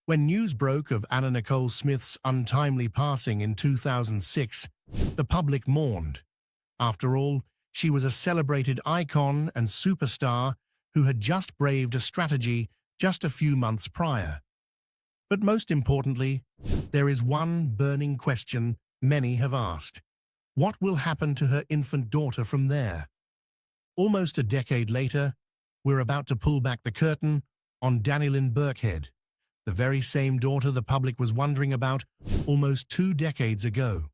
When news broke of Anna Nicole Smith's untimely passing in 2006, the public mourned. After all, she was a celebrated icon and superstar who had just braved a strategy just a few months prior. But most importantly, there is one burning question many have asked. What will happen to her infant daughter from there? Almost a decade later, we're about to pull back the curtain on Dannielynn Burkhead, the very same daughter the public was wondering about almost 2 decades ago.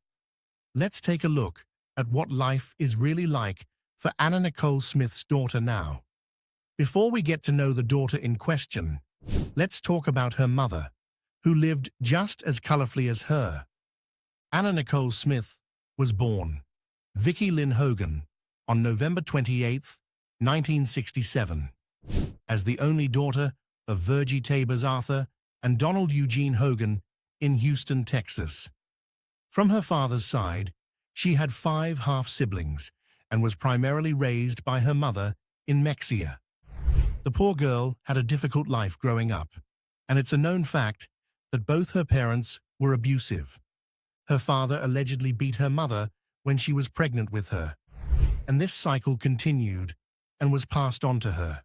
Let's take a look at what life is really like for Anna Nicole Smith's daughter now. Before we get to know the daughter in question, let's talk about her mother, who lived just as colorfully as her. Anna Nicole Smith was born Vicki Lynn Hogan on November 28, 1967, as the only daughter of Virgie Tabers Arthur and Donald Eugene Hogan in Houston, Texas. From her father's side, she had 5 half-siblings and was primarily raised by her mother in Mexia. The poor girl had a difficult life growing up, and it's a known fact that both her parents were abusive. Her father allegedly beat her mother when she was pregnant with her, and this cycle continued and was passed on to her.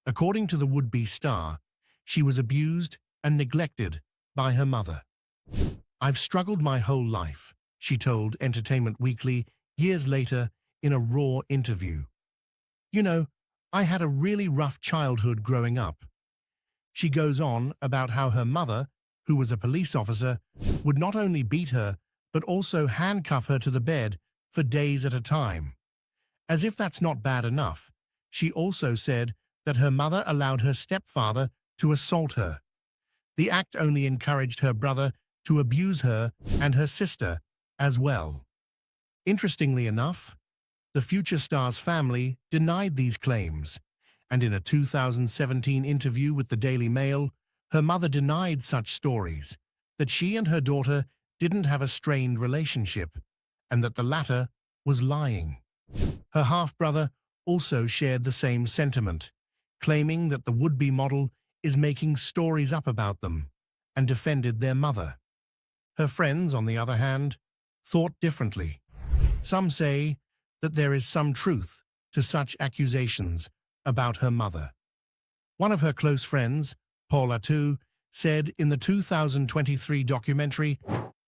According to the would-be star, she was abused and neglected by her mother. "I've struggled my whole life," she told Entertainment Weekly years later in a raw interview. "You know, I had a really rough childhood growing up." She goes on about how her mother, who was a police officer, would not only beat her, but also handcuff her to the bed for days at a time. As if that's not bad enough, she also said that her mother allowed her stepfather to assault her. The act only encouraged her brother to abuse her and her sister as well. Interestingly enough, the future star's family denied these claims, and in a 2017 interview with the Daily Mail, her mother denied such stories, that she and her daughter didn't have a strained relationship, and that the latter was lying. Her half-brother also shared the same sentiment, claiming that the would-be model is making stories up about them, and defended their mother. Her friends, on the other hand, thought differently. Some say that there is some truth to such accusations about her mother. One of her close friends, Paula Tu, said in the 2023 documentary,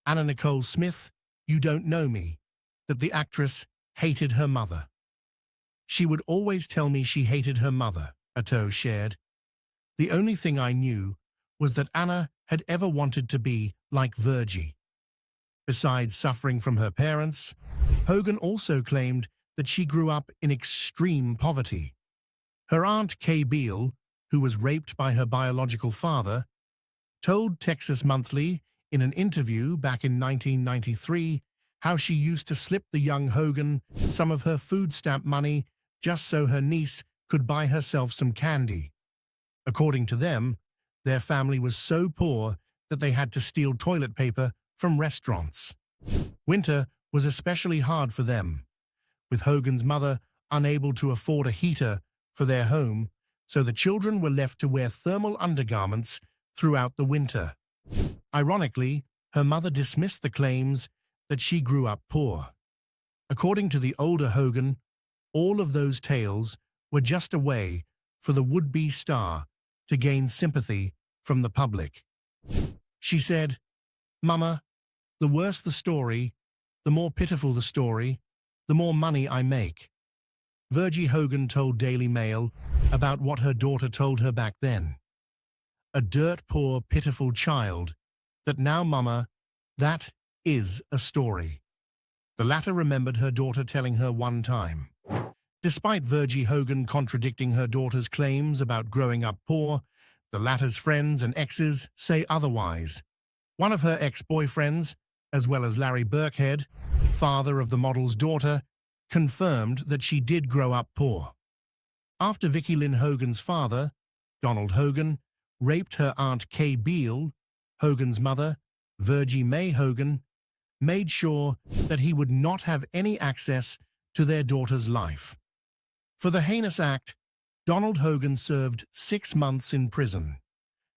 Anna Nicole Smith, You Don't Know Me, that the actress hated her mother. "She would always tell me she hated her mother," Atto shared. "The only thing I knew was that Anna had ever wanted to be like Virgie." Besides suffering from her parents, Hogan also claimed that she grew up in extreme poverty. Her aunt Kay Beale, who was raped by her biological father, told Texas Monthly in an interview back in 1993 how she used to slip the young Hogan some of her food stamp money just so her niece could buy herself some candy. According to them, their family was so poor that they had to steal toilet paper from restaurants. Winter was especially hard for them, with Hogan's mother unable to afford a heater for their home, so the children were left to wear thermal undergarments throughout the winter. Ironically, her mother dismissed the claims that she grew up poor. According to the older Hogan, all of those tales were just a way for the would-be star to gain sympathy from the public. She said, "Mama, the worse the story, the more pitiful the story, the more money I make." Virgie Hogan told Daily Mail about what her daughter told her back then. "A dirt-poor, pitiful child, that now, Mama, that is a story." The latter remembered her daughter telling her one time. Despite Virgie Hogan contradicting her daughter's claims about growing up poor, the latter's friends and exes say otherwise. One of her ex-boyfriends, as well as Larry Burkhead, father of the model's daughter, confirmed that she did grow up poor. After Vicki Lynn Hogan's father, Donald Hogan, raped her aunt Kay Beale, Hogan's mother, Virgie May Hogan, made sure that he would not have any access to their daughter's life. For the heinous act, Donald Hogan served 6 months in prison.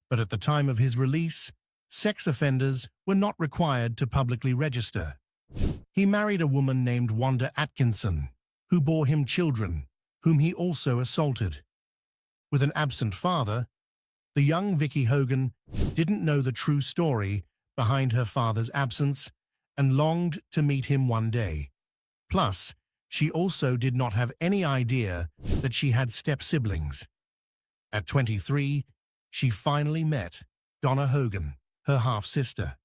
But at the time of his release, sex offenders were not required to publicly register. He married a woman named Wanda Atkinson, who bore him children, whom he also assaulted. With an absent father, the young Vicky Hogan didn't know the true story behind her father's absence and longed to meet him one day. Plus, she also did not have any idea that she had step-siblings. At 23, she finally met Donna Hogan, her half-sister.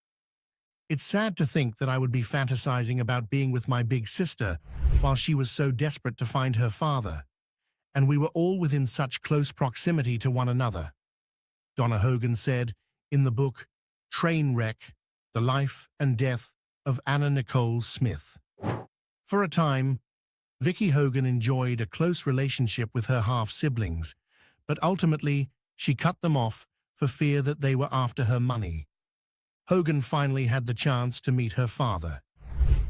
It's sad to think that I would be fantasizing about being with my big sister while she was so desperate to find her father, and we were all within such close proximity to one another. Donna Hogan said in the book Trainwreck: The Life and Death of Anna Nicole Smith. For a time, Vicky Hogan enjoyed a close relationship with her half-siblings, but ultimately she cut them off for fear that they were after her money. Hogan finally had the chance to meet her father,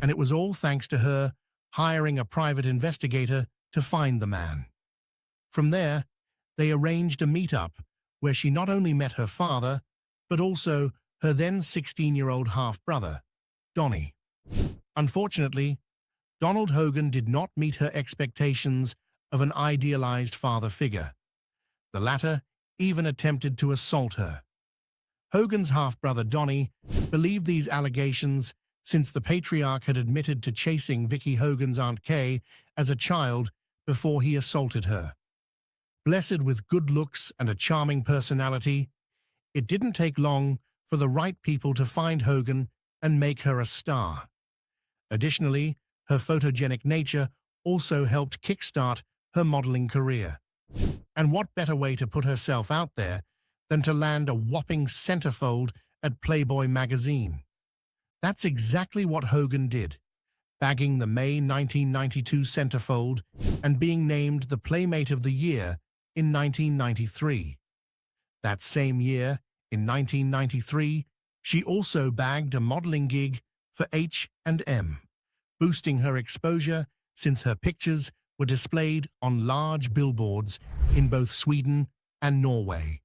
and it was all thanks to her hiring a private investigator to find the man. From there, they arranged a meet-up where she not only met her father, but also her then 16-year-old half-brother, Donnie. Unfortunately, Donald Hogan did not meet her expectations of an idealized father figure. The latter even attempted to assault her. Hogan's half-brother Donnie believed these allegations since the patriarch had admitted to chasing Vicky Hogan's Aunt Kay as a child before he assaulted her. Blessed with good looks and a charming personality, it didn't take long for the right people to find Hogan and make her a star. Additionally, her photogenic nature also helped kickstart her modeling career. And what better way to put herself out there than to land a whopping centerfold at Playboy magazine? That's exactly what Hogan did, bagging the May 1992 centerfold and being named the Playmate of the Year in 1993. That same year, in 1993, she also bagged a modeling gig for H&M, boosting her exposure since her pictures were displayed on large billboards in both Sweden and Norway.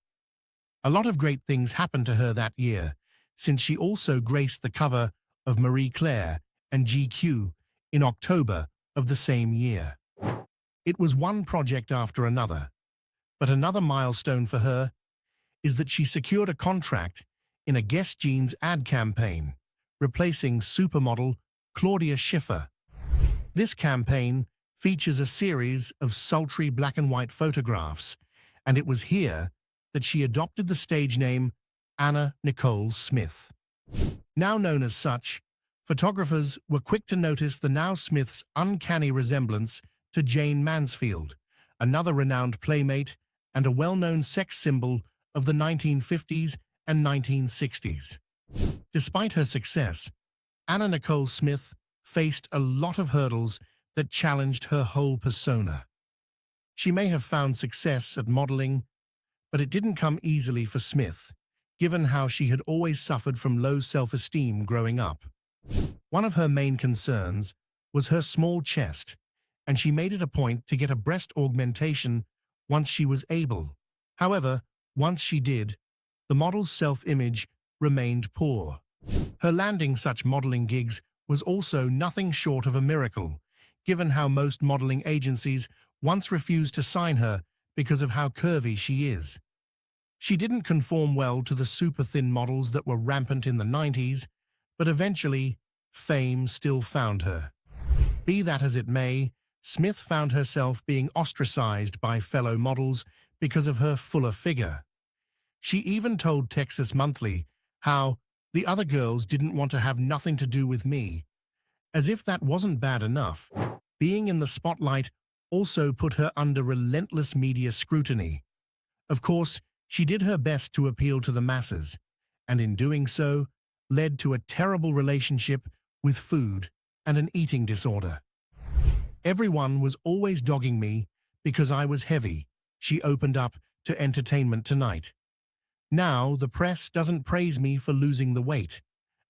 A lot of great things happened to her that year, since she also graced the cover of Marie Claire and GQ in October of the same year. It was one project after another, but another milestone for her is that she secured a contract in a Guess Jeans ad campaign, replacing supermodel Claudia Schiffer. This campaign features a series of sultry black and white photographs, and it was here that she adopted the stage name Anna Nicole Smith. Now known as such, photographers were quick to notice the now Smith's uncanny resemblance to Jane Mansfield, another renowned playmate and a well-known sex symbol of the 1950s and 1960s. Despite her success, Anna Nicole Smith faced a lot of hurdles that challenged her whole persona. She may have found success at modeling, but it didn't come easily for Smith, given how she had always suffered from low self-esteem growing up. One of her main concerns was her small chest, and she made it a point to get a breast augmentation once she was able. However, once she did, the model's self-image remained poor. Her landing such modeling gigs was also nothing short of a miracle, given how most modeling agencies once refused to sign her because of how curvy she is. She didn't conform well to the super-thin models that were rampant in the 90s, but eventually, fame still found her. Be that as it may, Smith found herself being ostracized by fellow models because of her fuller figure. She even told Texas Monthly how the other girls didn't want to have nothing to do with me. As if that wasn't bad enough, being in the spotlight also put her under relentless media scrutiny. Of course, she did her best to appeal to the masses, and in doing so, led to a terrible relationship with food and an eating disorder. Everyone was always dogging me because I was heavy, she opened up to Entertainment Tonight. Now, the press doesn't praise me for losing the weight,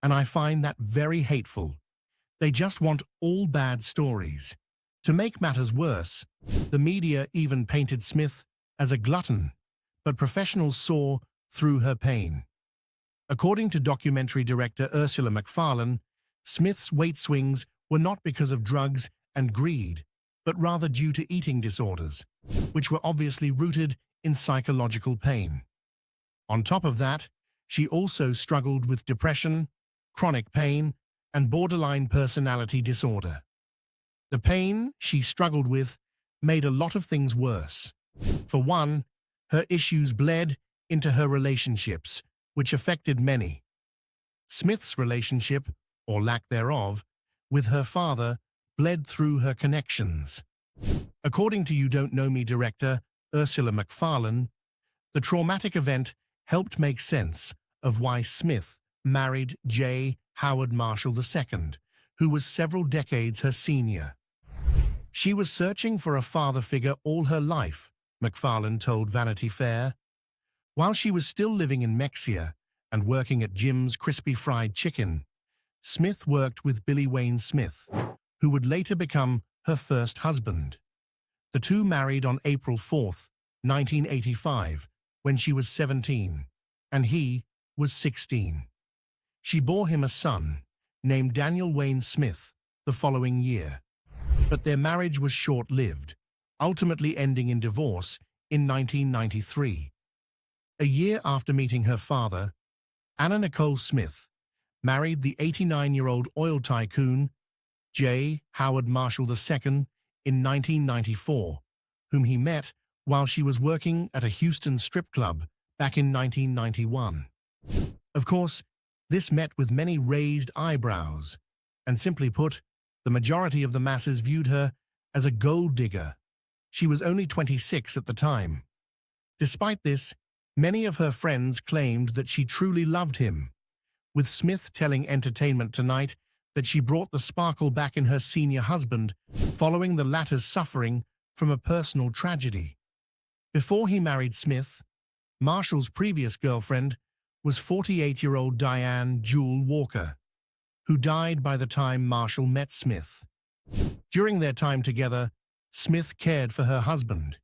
and I find that very hateful. They just want all bad stories. To make matters worse, the media even painted Smith as a glutton, but professionals saw through her pain. According to documentary director Ursula Macfarlane, Smith's weight swings were not because of drugs and greed, but rather due to eating disorders, which were obviously rooted in psychological pain. On top of that, she also struggled with depression, chronic pain, and borderline personality disorder. The pain she struggled with made a lot of things worse. For one, her issues bled into her relationships, which affected many. Smith's relationship, or lack thereof, with her father bled through her connections. According to You Don't Know Me director Ursula Macfarlane, the traumatic event helped make sense of why Smith married J. Howard Marshall II, who was several decades her senior. She was searching for a father figure all her life, Macfarlane told Vanity Fair. While she was still living in Mexia and working at Jim's Crispy Fried Chicken, Smith worked with Billy Wayne Smith, who would later become her first husband. The two married on April 4, 1985, when she was 17, and he was 16. She bore him a son, named Daniel Wayne Smith, the following year. But their marriage was short-lived, ultimately ending in divorce in 1993. A year after meeting her father, Anna Nicole Smith married the 89-year-old oil tycoon J. Howard Marshall II in 1994, whom he met while she was working at a Houston strip club back in 1991. Of course, this met with many raised eyebrows, and simply put, the majority of the masses viewed her as a gold digger. She was only 26 at the time. Despite this, many of her friends claimed that she truly loved him, with Smith telling Entertainment Tonight that she brought the sparkle back in her senior husband following the latter's suffering from a personal tragedy. Before he married Smith, Marshall's previous girlfriend was 48-year-old Diane Jewel Walker, who died by the time Marshall met Smith. During their time together, Smith cared for her husband,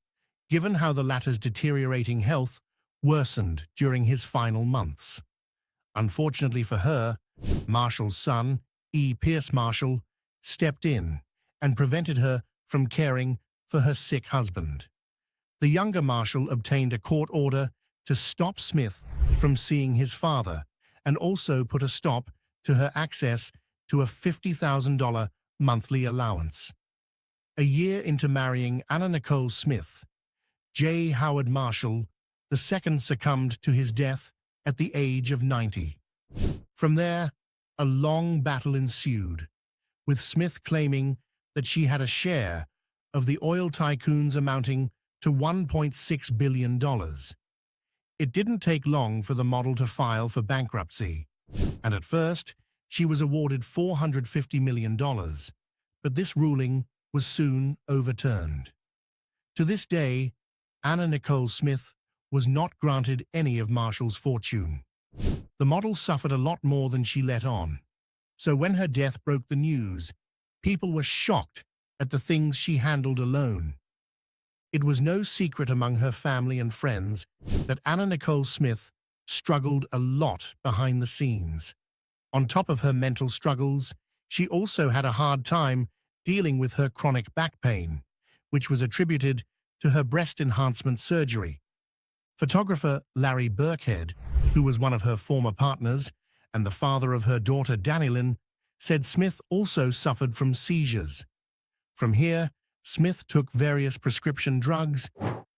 given how the latter's deteriorating health worsened during his final months. Unfortunately for her, Marshall's son, E. Pierce Marshall, stepped in and prevented her from caring for her sick husband. The younger Marshall obtained a court order to stop Smith from seeing his father and also put a stop to her access to a $50,000 monthly allowance. A year into marrying Anna Nicole Smith, J. Howard Marshall II succumbed to his death at the age of 90. From there, a long battle ensued, with Smith claiming that she had a share of the oil tycoons amounting to $1.6 billion. It didn't take long for the model to file for bankruptcy, and at first, she was awarded $450 million, but this ruling was soon overturned. To this day, Anna Nicole Smith was not granted any of Marshall's fortune. The model suffered a lot more than she let on, so when her death broke the news, people were shocked at the things she handled alone. It was no secret among her family and friends that Anna Nicole Smith struggled a lot behind the scenes. On top of her mental struggles, she also had a hard time dealing with her chronic back pain, which was attributed to her breast enhancement surgery. Photographer Larry Burkhead, who was one of her former partners and the father of her daughter Dannielynn, said Smith also suffered from seizures. From here, Smith took various prescription drugs,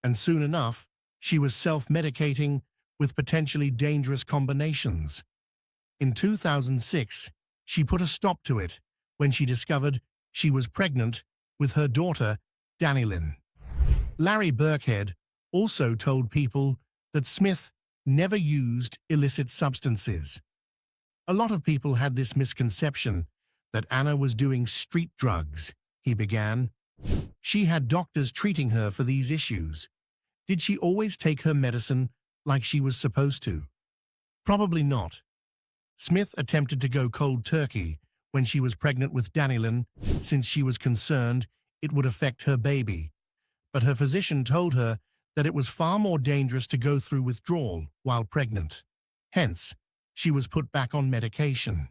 and soon enough, she was self-medicating with potentially dangerous combinations. In 2006, she put a stop to it when she discovered she was pregnant with her daughter, Dannielynn. Larry Burkhead also told people that Smith never used illicit substances. A lot of people had this misconception that Anna was doing street drugs, he began. She had doctors treating her for these issues. Did she always take her medicine like she was supposed to? Probably not. Smith attempted to go cold turkey when she was pregnant with Dannielynn, since she was concerned it would affect her baby. But her physician told her that it was far more dangerous to go through withdrawal while pregnant. Hence, she was put back on medication.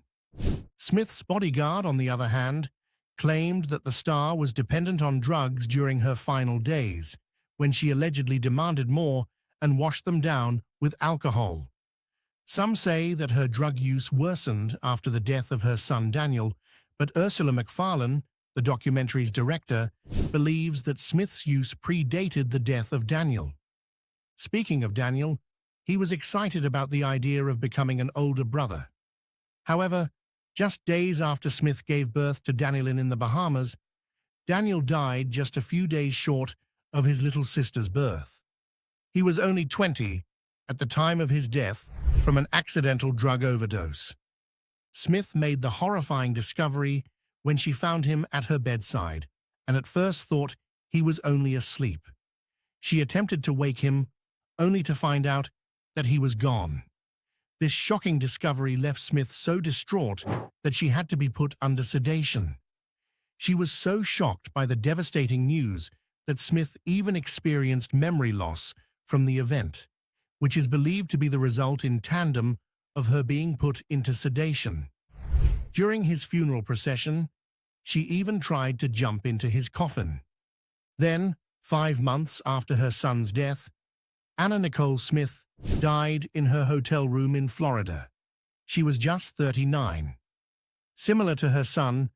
Smith's bodyguard, on the other hand, claimed that the star was dependent on drugs during her final days, when she allegedly demanded more and washed them down with alcohol. Some say that her drug use worsened after the death of her son Daniel, but Ursula Macfarlane, the documentary's director, believes that Smith's use predated the death of Daniel. Speaking of Daniel, he was excited about the idea of becoming an older brother. However, just days after Smith gave birth to Dannielynn in the Bahamas, Daniel died just a few days short of his little sister's birth. He was only 20 at the time of his death from an accidental drug overdose. Smith made the horrifying discovery when she found him at her bedside, and at first thought he was only asleep. She attempted to wake him, only to find out that he was gone. This shocking discovery left Smith so distraught that she had to be put under sedation. She was so shocked by the devastating news that Smith even experienced memory loss from the event, which is believed to be the result in tandem of her being put into sedation. During his funeral procession, she even tried to jump into his coffin. Then, 5 months after her son's death, Nicole Smith died in her hotel room in Florida. She was just 39. Similar to her son,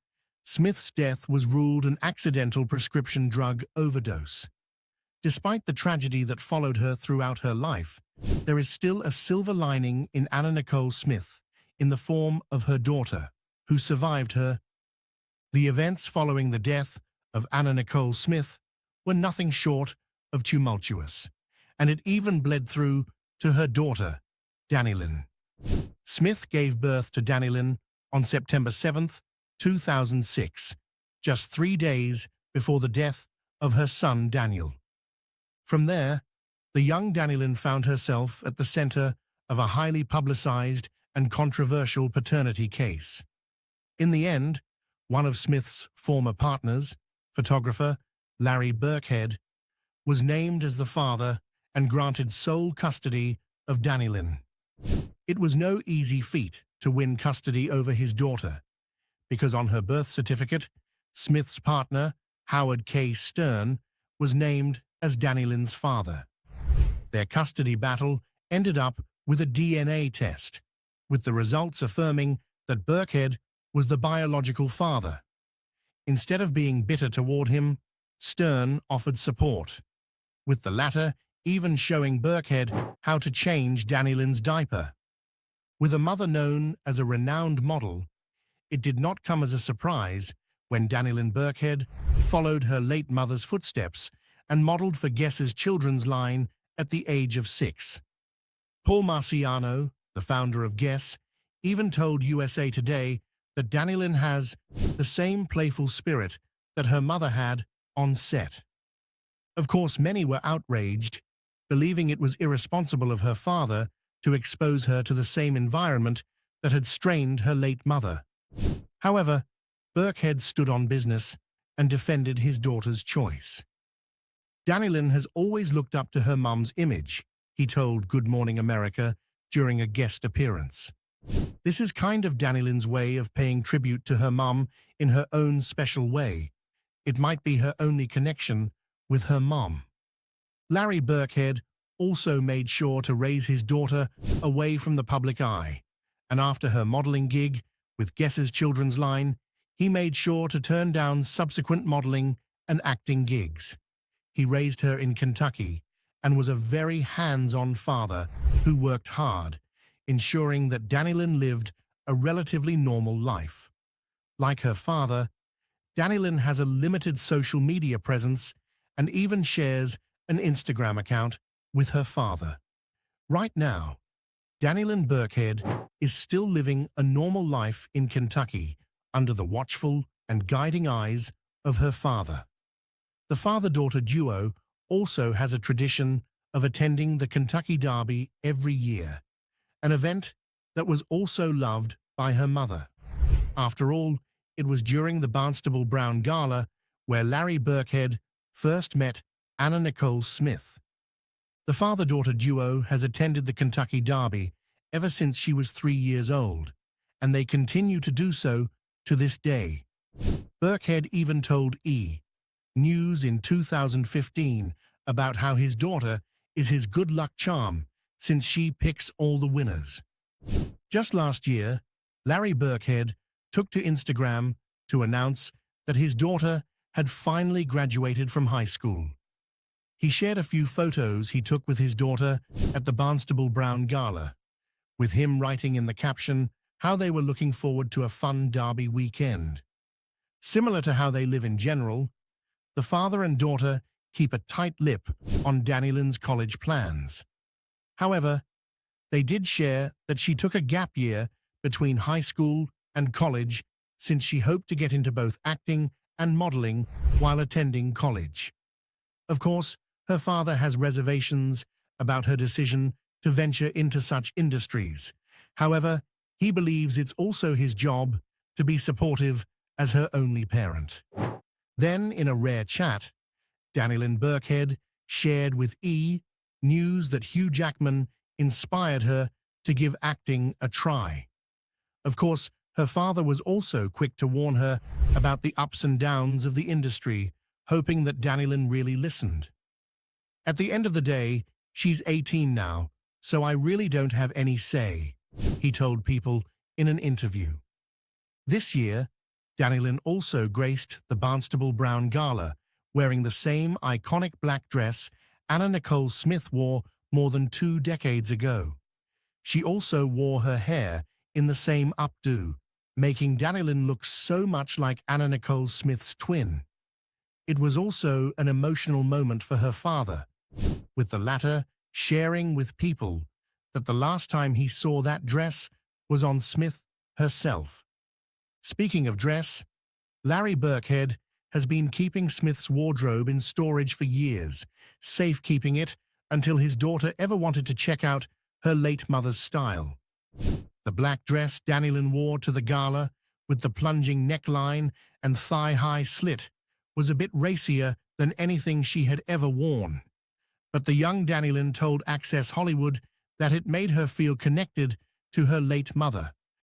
Smith's death was ruled an accidental prescription drug overdose. Despite the tragedy that followed her throughout her life, there is still a silver lining in Nicole Smith, in the form of her daughter, who survived her. The events following the death of Nicole Smith were nothing short of tumultuous, and it even bled through to her daughter, Dannielynn. Smith gave birth to Dannielynn on September 7, 2006, just 3 days before the death of her son Daniel. From there, the young Dannielynn found herself at the center of a highly publicized and controversial paternity case. In the end, one of Smith's former partners, photographer Larry Birkhead, was named as the father and granted sole custody of Dannielynn. It was no easy feat to win custody over his daughter, because on her birth certificate, Smith's partner, Howard K. Stern, was named as Dannielynn's father. Their custody battle ended up with a DNA test, with the results affirming that Birkhead was the biological father. Instead of being bitter toward him, Stern offered support, with the latter even showing Birkhead how to change Dannielynn's diaper. With a mother known as a renowned model, it did not come as a surprise when Dannielynn Birkhead followed her late mother's footsteps and modeled for Guess's children's line at the age of 6. Paul Marciano, the founder of Guess, even told USA Today that Dannielynn has the same playful spirit that her mother had on set. Of course, many were outraged, believing it was irresponsible of her father to expose her to the same environment that had strained her late mother. However, Birkhead stood on business and defended his daughter's choice. Dannielynn has always looked up to her mum's image, he told Good Morning America during a guest appearance. This is kind of Dannielynn's way of paying tribute to her mum in her own special way. It might be her only connection with her mum. Larry Birkhead also made sure to raise his daughter away from the public eye, and after her modeling gig with Guess's children's line, he made sure to turn down subsequent modeling and acting gigs. He raised her in Kentucky and was a very hands-on father who worked hard, ensuring that Dannielynn lived a relatively normal life. Like her father, Dannielynn has a limited social media presence and even shares an Instagram account with her father. Right now, Dannielynn Birkhead is still living a normal life in Kentucky under the watchful and guiding eyes of her father. The father-daughter duo also has a tradition of attending the Kentucky Derby every year, an event that was also loved by her mother. After all, it was during the Barnstable Brown Gala where Larry Birkhead first met Nicole Smith. The father-daughter duo has attended the Kentucky Derby ever since she was 3 years old, and they continue to do so to this day. Burkhead even told E! News in 2015 about how his daughter is his good luck charm since she picks all the winners. Just last year, Larry Burkhead took to Instagram to announce that his daughter had finally graduated from high school. He shared a few photos he took with his daughter at the Barnstable Brown Gala, with him writing in the caption how they were looking forward to a fun Derby weekend. Similar to how they live in general, the father and daughter keep a tight lip on Dannielynn's college plans. However, they did share that she took a gap year between high school and college since she hoped to get into both acting and modeling while attending college. Of course, her father has reservations about her decision to venture into such industries. However, he believes it's also his job to be supportive as her only parent. Then, in a rare chat, Dannielynn Burkhead shared with E! News that Hugh Jackman inspired her to give acting a try. Of course, her father was also quick to warn her about the ups and downs of the industry, hoping that Dannielynn really listened. At the end of the day, she's 18 now, so I really don't have any say, he told People in an interview. This year, Dannielynn also graced the Barnstable Brown Gala, wearing the same iconic black dress Nicole Smith wore more than 2 decades ago. She also wore her hair in the same updo, making Dannielynn look so much like Nicole Smith's twin. It was also an emotional moment for her father, with the latter sharing with People that the last time he saw that dress was on Smith herself. Speaking of dress, Larry Burkhead has been keeping Smith's wardrobe in storage for years, safekeeping it until his daughter ever wanted to check out her late mother's style. The black dress Dannielynn wore to the gala, with the plunging neckline and thigh-high slit, was a bit racier than anything she had ever worn. But the young Dannielynn told Access Hollywood that it made her feel connected to her late mother.